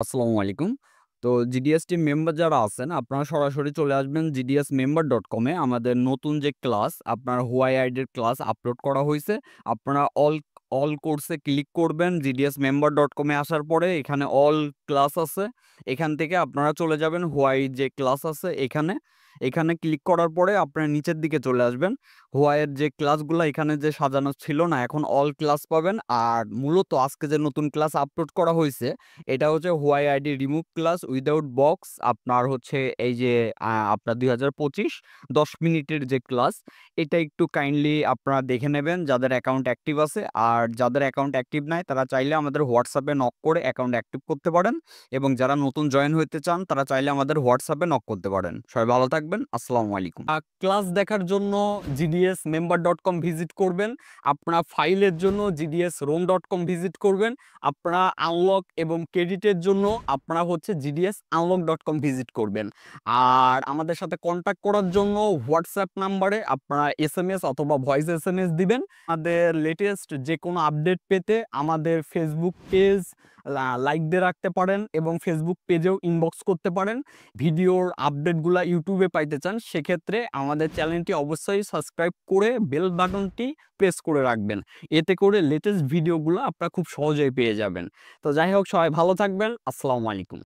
আসসালামু আলাইকুম। তো জিডিএস টিম মেম্বার যারা আছেন, আপনারা সরাসরি চলে আসবেন gdsmember.com এ। আমাদের নতুন যে ক্লাস, আপনার হুয়াই আইডির ক্লাস আপলোড করা হইছে। আপনারা অল কোর্সে ক্লিক করবেন। gdsmember.com এ আসার পরে এখানে অল ক্লাস আছে। এখান থেকে আপনারা চলে যাবেন হুয়াই যে ক্লাস আছে এখানে। এখানে ক্লিক করার পরে আপনারা নিচের দিকে চলে আসবেন। হুয়াইয়ের যে ক্লাসগুলা এখানে যে সাজানো ছিল না, এখন অল ক্লাস পাবেন। আর মূলত আজকে যে নতুন ক্লাস আপলোড করা হইছে, এটা হচ্ছে why ID remove class without box. আপনার হচ্ছে এই যে আপনার ২০২৫ ১০ মিনিটের যে ক্লাস, এটা একটু কাইন্ডলি আপনারা দেখে নেবেন যাদের অ্যাকাউন্ট অ্যাক্টিভ আছে। আর যাদের অ্যাকাউন্ট অ্যাক্টিভ নাই তারা চাইলে আমাদের হোয়াটসঅ্যাপে নক করে অ্যাকাউন্ট অ্যাক্টিভ করতে পারেন, এবং যারা নতুন জয়েন হতে চান তারা চাইলে আমাদের হোয়াটসঅ্যাপে নক করতে পারেন। সবাই ভালো থাকবেন। আসসালামু আলাইকুম। ক্লাস দেখার জন্য gdsmember.com ভিজিট করবেন। আপনার ফাইলের জন্য gdsrom.com ভিজিট করবেন। আপনারা আনলক এবং ক্রেডিটের জন্য আপনারা হচ্ছে gdsunlock.com ভিজিট করবেন। আর আমাদের সাথে কন্ট্যাক্ট করার জন্য হোয়াটসঅ্যাপ নাম্বারে আপনারা এসএমএস অথবা ভয়েস এসএমএস দিবেন। আমাদের লেটেস্ট যে কোনো আপডেট পেতে আমাদের ফেসবুক পেজ লাইক দিয়ে রাখতে পারেন, এবং ফেসবুক পেজেও ইনবক্স করতে পারেন। ভিডিওর আপডেটগুলো ইউটিউবে পাইতে চান, সেক্ষেত্রে আমাদের চ্যানেলটি অবশ্যই সাবস্ক্রাইব করে বেল বাটনটি প্রেস করে রাখবেন। এতে করে লেটেস্ট ভিডিওগুলো আপনারা খুব সহজেই পেয়ে যাবেন। তো যাই হোক, সবাই ভালো থাকবেন। আসসালামু আলাইকুম।